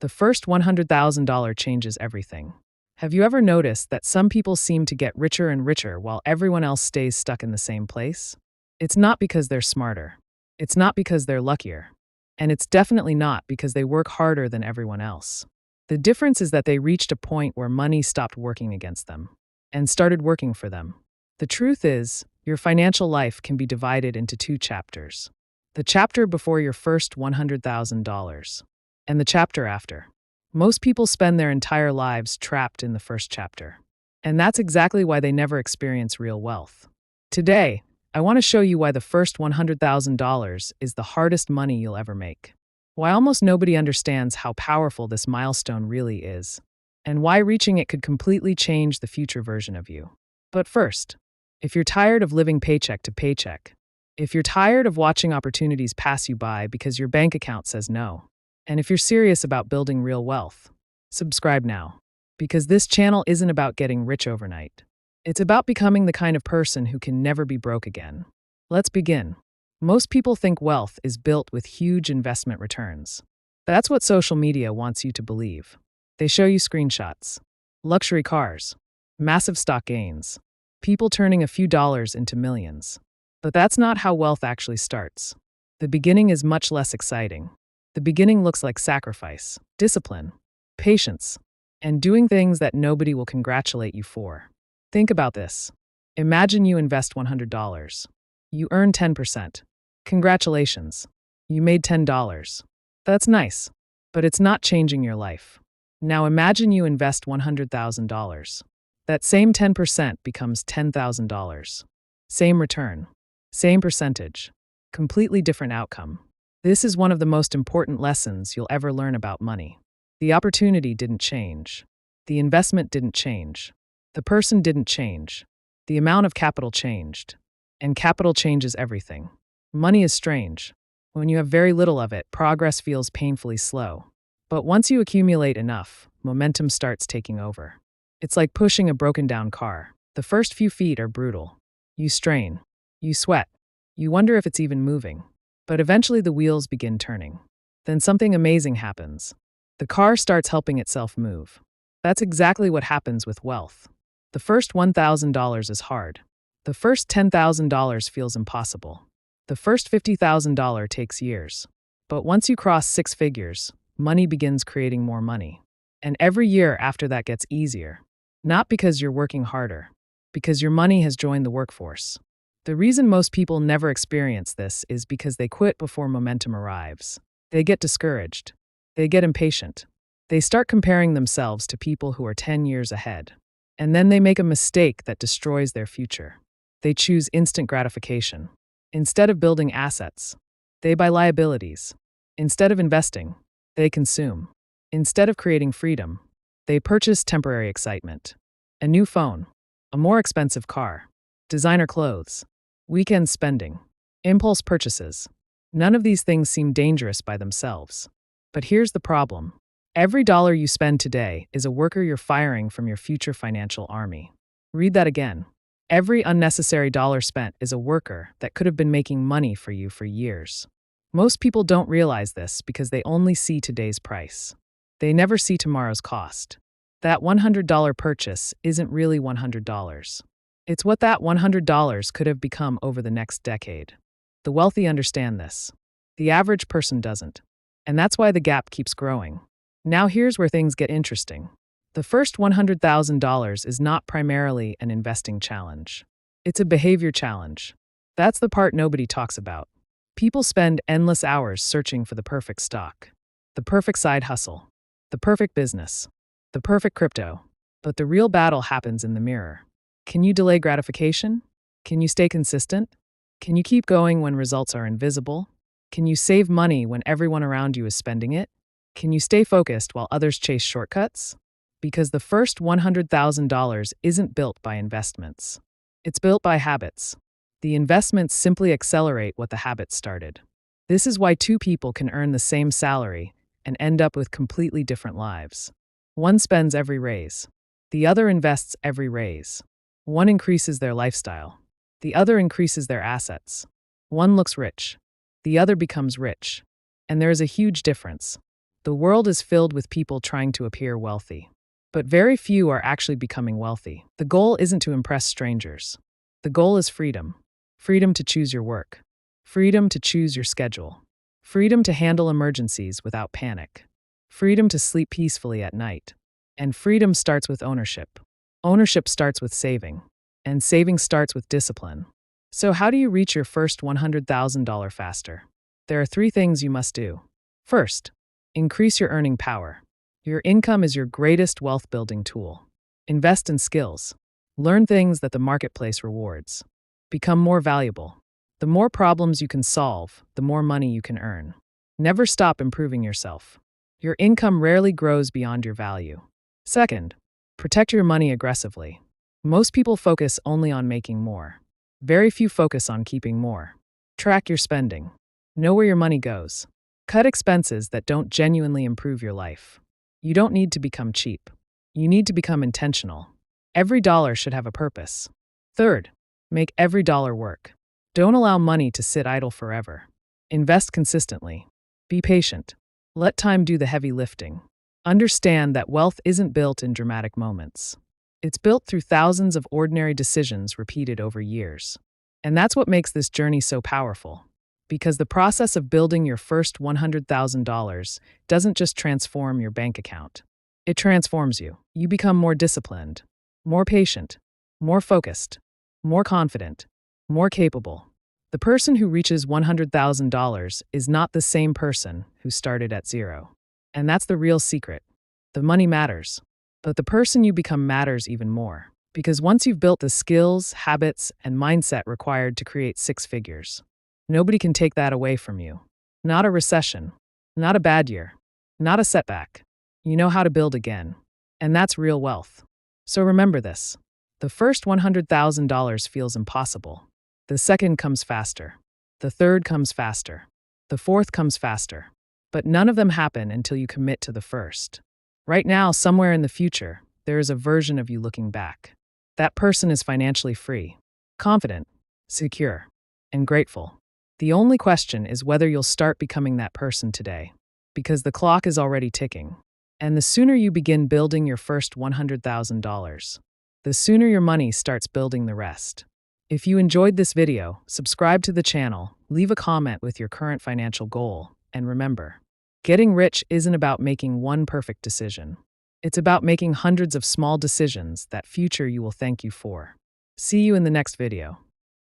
The first $100,000 changes everything. Have you ever noticed that some people seem to get richer and richer while everyone else stays stuck in the same place? It's not because they're smarter. It's not because they're luckier. And it's definitely not because they work harder than everyone else. The difference is that they reached a point where money stopped working against them and started working for them. The truth is, your financial life can be divided into two chapters. The chapter before your first $100,000 and the chapter after. Most people spend their entire lives trapped in the first chapter. And that's exactly why they never experience real wealth. Today, I want to show you why the first $100,000 is the hardest money you'll ever make. Why almost nobody understands how powerful this milestone really is, and why reaching it could completely change the future version of you. But first, if you're tired of living paycheck to paycheck, if you're tired of watching opportunities pass you by because your bank account says no, and if you're serious about building real wealth, subscribe now. Because this channel isn't about getting rich overnight. It's about becoming the kind of person who can never be broke again. Let's begin. Most people think wealth is built with huge investment returns. That's what social media wants you to believe. They show you screenshots, luxury cars, massive stock gains, people turning a few dollars into millions. But that's not how wealth actually starts. The beginning is much less exciting. The beginning looks like sacrifice, discipline, patience, and doing things that nobody will congratulate you for. Think about this. Imagine you invest $100. You earn 10%. Congratulations. You made $10. That's nice, but it's not changing your life. Now imagine you invest $100,000. That same 10% becomes $10,000. Same return, same percentage, completely different outcome. This is one of the most important lessons you'll ever learn about money. The opportunity didn't change. The investment didn't change. The person didn't change. The amount of capital changed. And capital changes everything. Money is strange. When you have very little of it, progress feels painfully slow. But once you accumulate enough, momentum starts taking over. It's like pushing a broken-down car. The first few feet are brutal. You strain. You sweat. You wonder if it's even moving. But eventually the wheels begin turning. Then something amazing happens. The car starts helping itself move. That's exactly what happens with wealth. The first $1,000 is hard. The first $10,000 feels impossible. The first $50,000 takes years. But once you cross six figures, money begins creating more money. And every year after that gets easier. Not because you're working harder, because your money has joined the workforce. The reason most people never experience this is because they quit before momentum arrives. They get discouraged. They get impatient. They start comparing themselves to people who are 10 years ahead. And then they make a mistake that destroys their future. They choose instant gratification. Instead of building assets, they buy liabilities. Instead of investing, they consume. Instead of creating freedom, they purchase temporary excitement. A new phone, a more expensive car, designer clothes, weekend spending, impulse purchases. None of these things seem dangerous by themselves. But here's the problem. Every dollar you spend today is a worker you're firing from your future financial army. Read that again. Every unnecessary dollar spent is a worker that could have been making money for you for years. Most people don't realize this because they only see today's price. They never see tomorrow's cost. That $100 purchase isn't really $100. It's what that $100 could have become over the next decade. The wealthy understand this. The average person doesn't. And that's why the gap keeps growing. Now here's where things get interesting. The first $100,000 is not primarily an investing challenge. It's a behavior challenge. That's the part nobody talks about. People spend endless hours searching for the perfect stock, the perfect side hustle, the perfect business, the perfect crypto. But the real battle happens in the mirror. Can you delay gratification? Can you stay consistent? Can you keep going when results are invisible? Can you save money when everyone around you is spending it? Can you stay focused while others chase shortcuts? Because the first $100,000 isn't built by investments. It's built by habits. The investments simply accelerate what the habits started. This is why two people can earn the same salary and end up with completely different lives. One spends every raise. The other invests every raise. One increases their lifestyle. The other increases their assets. One looks rich. The other becomes rich. And there is a huge difference. The world is filled with people trying to appear wealthy. But very few are actually becoming wealthy. The goal isn't to impress strangers. The goal is freedom. Freedom to choose your work. Freedom to choose your schedule. Freedom to handle emergencies without panic. Freedom to sleep peacefully at night. And freedom starts with ownership. Ownership starts with saving. And saving starts with discipline. So how do you reach your first $100,000 faster? There are 3 things you must do. First, increase your earning power. Your income is your greatest wealth-building tool. Invest in skills. Learn things that the marketplace rewards. Become more valuable. The more problems you can solve, the more money you can earn. Never stop improving yourself. Your income rarely grows beyond your value. Second, protect your money aggressively. Most people focus only on making more. Very few focus on keeping more. Track your spending. Know where your money goes. Cut expenses that don't genuinely improve your life. You don't need to become cheap. You need to become intentional. Every dollar should have a purpose. Third, make every dollar work. Don't allow money to sit idle forever. Invest consistently. Be patient. Let time do the heavy lifting. Understand that wealth isn't built in dramatic moments. It's built through thousands of ordinary decisions repeated over years. And that's what makes this journey so powerful. Because the process of building your first $100,000 doesn't just transform your bank account. It transforms you. You become more disciplined, more patient, more focused, more confident, more capable. The person who reaches $100,000 is not the same person who started at zero. And that's the real secret. The money matters, but the person you become matters even more. Because once you've built the skills, habits, and mindset required to create 6 figures, nobody can take that away from you. Not a recession, not a bad year, not a setback. You know how to build again. And that's real wealth. So remember this. The first $100,000 feels impossible. The second comes faster. The third comes faster. The fourth comes faster. But none of them happen until you commit to the first. Right now, somewhere in the future, there is a version of you looking back. That person is financially free, confident, secure, and grateful. The only question is whether you'll start becoming that person today. Because the clock is already ticking. And the sooner you begin building your first $100,000, the sooner your money starts building the rest. If you enjoyed this video, subscribe to the channel, leave a comment with your current financial goal, and remember, getting rich isn't about making one perfect decision. It's about making hundreds of small decisions that future you will thank you for. See you in the next video.